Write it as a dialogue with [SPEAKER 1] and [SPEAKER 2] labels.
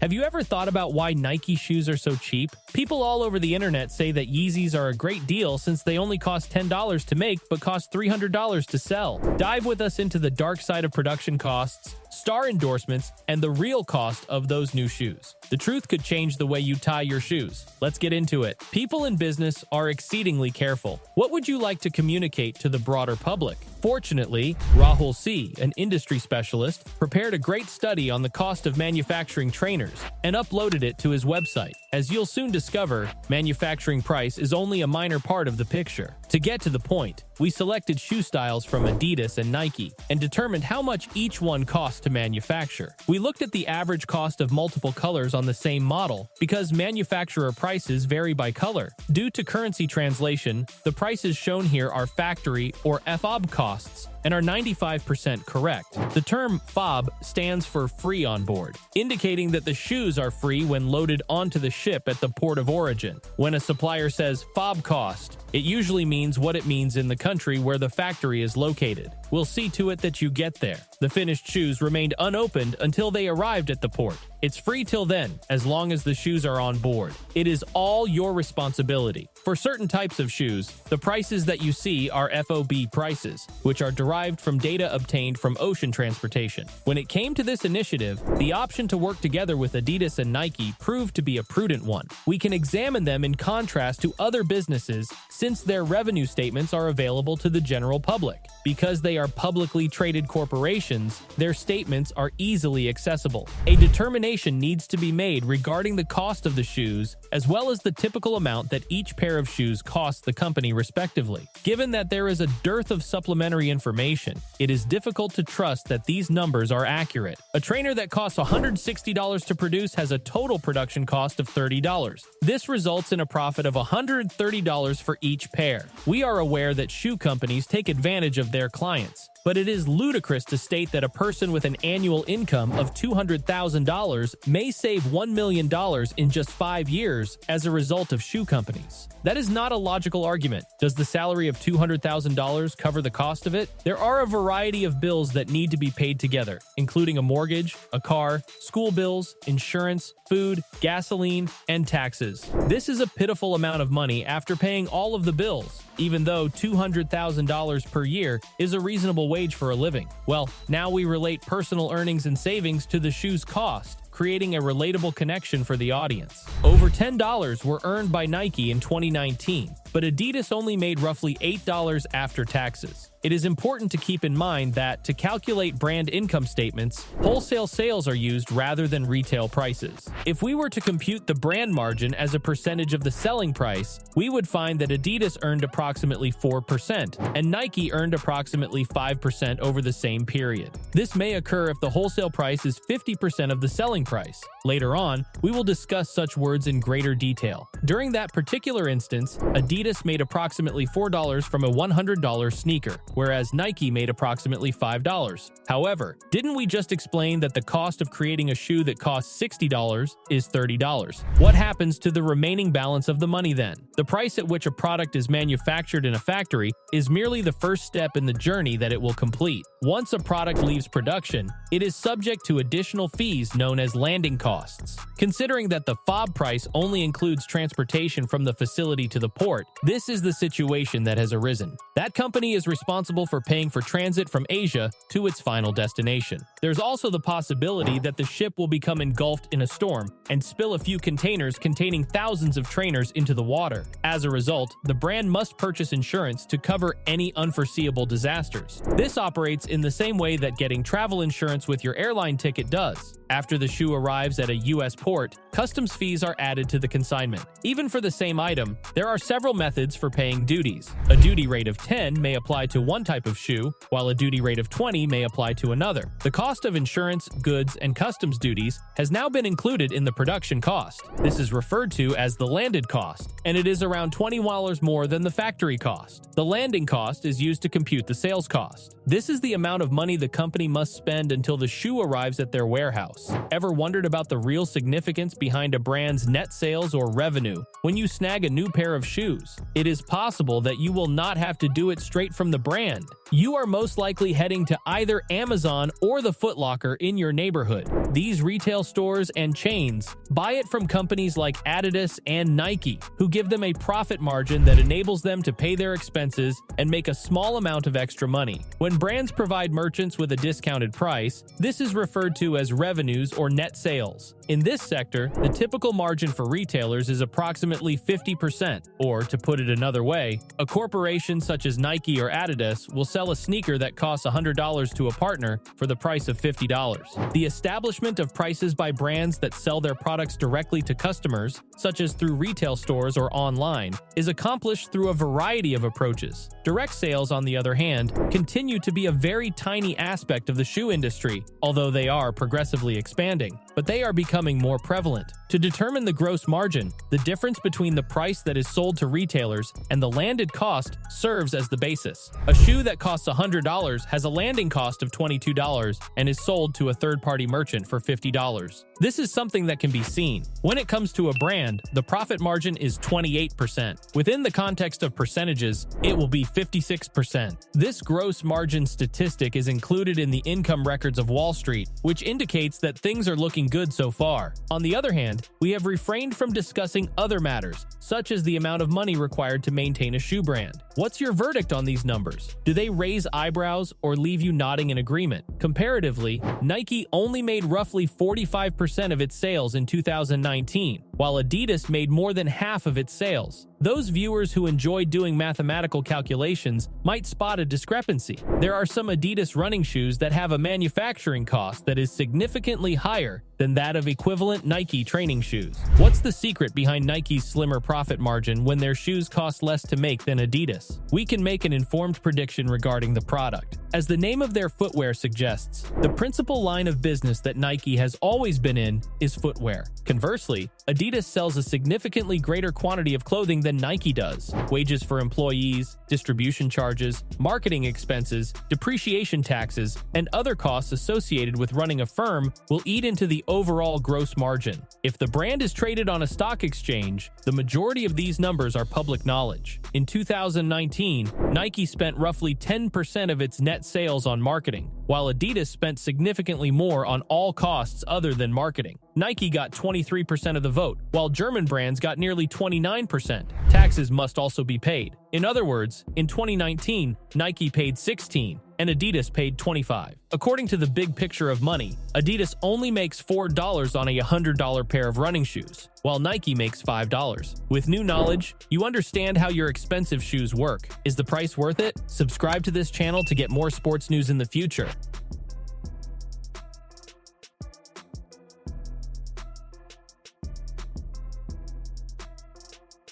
[SPEAKER 1] Have you ever thought about why Nike shoes are so cheap? People all over the internet say that Yeezys are a great deal since they only cost $10 to make but cost $300 to sell. Dive with us into the dark side of production costs, star endorsements, and the real cost of those new shoes. The truth could change the way you tie your shoes. Let's get into it. People in business are exceedingly careful. What would you like to communicate to the broader public? Fortunately, Rahul C., an industry specialist, prepared a great study on the cost of manufacturing trainers and uploaded it to his website. As you'll soon discover, manufacturing price is only a minor part of the picture. To get to the point, we selected shoe styles from Adidas and Nike and determined how much each one costs to manufacture. We looked at the average cost of multiple colors on the same model because manufacturer prices vary by color. Due to currency translation, the prices shown here are factory or FOB costs and are 95% correct. The term FOB stands for free on board, indicating that the shoes are free when loaded onto the ship at the port of origin. When a supplier says FOB cost, it usually means what it means in the country where the factory is located. We'll see to it that you get there. The finished shoes remained unopened until they arrived at the port. It's free till then, as long as the shoes are on board. It is all your responsibility. For certain types of shoes, the prices that you see are FOB prices, which are derived from data obtained from ocean transportation. When it came to this initiative, the option to work together with Adidas and Nike proved to be a prudent one. We can examine them in contrast to other businesses since their revenue statements are available to the general public. Because they are publicly traded corporations, their statements are easily accessible. A determination needs to be made regarding the cost of the shoes, as well as the typical amount that each pair of shoes costs the company respectively. Given that there is a dearth of supplementary information, it is difficult to trust that these numbers are accurate. A trainer that costs $160 to produce has a total production cost of $30. This results in a profit of $130 for each pair. We are aware that shoe companies take advantage of their clients, but it is ludicrous to state that a person with an annual income of $200,000 may save $1 million in just 5 years as a result of shoe companies. That is not a logical argument. Does the salary of $200,000 cover the cost of it? There are a variety of bills that need to be paid together, including a mortgage, a car, school bills, insurance, food, gasoline, and taxes. This is a pitiful amount of money after paying all of the bills, even though $200,000 per year is a reasonable wage for a living. Well, now we relate personal earnings and savings to the shoe's cost, creating a relatable connection for the audience. Over $10 were earned by Nike in 2019, but Adidas only made roughly $8 after taxes. It is important to keep in mind that, to calculate brand income statements, wholesale sales are used rather than retail prices. If we were to compute the brand margin as a percentage of the selling price, we would find that Adidas earned approximately 4%, and Nike earned approximately 5% over the same period. This may occur if the wholesale price is 50% of the selling price. Later on, we will discuss such words in greater detail. During that particular instance, Adidas made approximately $4 from a $100 sneaker, whereas Nike made approximately $5. However, didn't we just explain that the cost of creating a shoe that costs $60 is $30? What happens to the remaining balance of the money then? The price at which a product is manufactured in a factory is merely the first step in the journey that it will complete. Once a product leaves production, it is subject to additional fees known as landing costs. Considering that the FOB price only includes transportation from the facility to the port, this is the situation that has arisen. That company is responsible for paying for transit from Asia to its final destination. There's also the possibility that the ship will become engulfed in a storm and spill a few containers containing thousands of trainers into the water. As a result, the brand must purchase insurance to cover any unforeseeable disasters. This operates in the same way that getting travel insurance with your airline ticket does. After the shoe arrives at a U.S. port, customs fees are added to the consignment. Even for the same item, there are several methods for paying duties. A duty rate of 10 may apply to one type of shoe, while a duty rate of 20 may apply to another. The cost of insurance, goods, and customs duties has now been included in the production cost. This is referred to as the landed cost, and it is around $20 more than the factory cost. The landing cost is used to compute the sales cost. This is the amount of money the company must spend until the shoe arrives at their warehouse. Ever wondered about the real significance behind a brand's net net sales or revenue when you snag a new pair of shoes. It is possible that you will not have to do it straight from the brand. You are most likely heading to either Amazon or the Foot Locker in your neighborhood. These retail stores and chains buy it from companies like Adidas and Nike, who give them a profit margin that enables them to pay their expenses and make a small amount of extra money. When brands provide merchants with a discounted price, this is referred to as revenues or net sales. In this sector, the typical margin for retailers is approximately 50%, or to put it another way, a corporation such as Nike or Adidas will sell a sneaker that costs $100 to a partner for the price of $50. The establishment of prices by brands that sell their products directly to customers, such as through retail stores or online, is accomplished through a variety of approaches. Direct sales, on the other hand, continue to be a very tiny aspect of the shoe industry, although they are progressively expanding, but they are becoming more prevalent. To determine the gross margin, the difference between the price that is sold to retailers and the landed cost serves as the basis. A shoe that costs $100 has a landing cost of $22 and is sold to a third-party merchant for $50. This is something that can be seen. When it comes to a brand, the profit margin is 28%. Within the context of percentages, it will be 56%. This gross margin statistic is included in the income records of Wall Street, which indicates that things are looking good so far. On the other hand, we have refrained from discussing other matters, such as the amount of money required to maintain a shoe brand. What's your verdict on these numbers? Do they raise eyebrows or leave you nodding in agreement? Comparatively, Nike only made roughly 45% of its sales in 2019, while Adidas made more than half of its sales. Those viewers who enjoy doing mathematical calculations might spot a discrepancy. There are some Adidas running shoes that have a manufacturing cost that is significantly higher than that of equivalent Nike training shoes. What's the secret behind Nike's slimmer profit margin when their shoes cost less to make than Adidas? We can make an informed prediction regarding the product. As the name of their footwear suggests, the principal line of business that Nike has always been in is footwear. Conversely, Adidas sells a significantly greater quantity of clothing than Nike does. Wages for employees, distribution charges, marketing expenses, depreciation taxes, and other costs associated with running a firm will eat into the overall gross margin. If the brand is traded on a stock exchange, the majority of these numbers are public knowledge. In 2019, Nike spent roughly 10% of its net sales on marketing, while Adidas spent significantly more on all costs other than marketing. Nike got 23% of the vote, while German brands got nearly 29%. Taxes must also be paid. In other words, in 2019, Nike paid 16, and Adidas paid 25. According to the big picture of money, Adidas only makes $4 on a $100 pair of running shoes, while Nike makes $5. With new knowledge, you understand how your expensive shoes work. Is the price worth it? Subscribe to this channel to get more sports news in the future.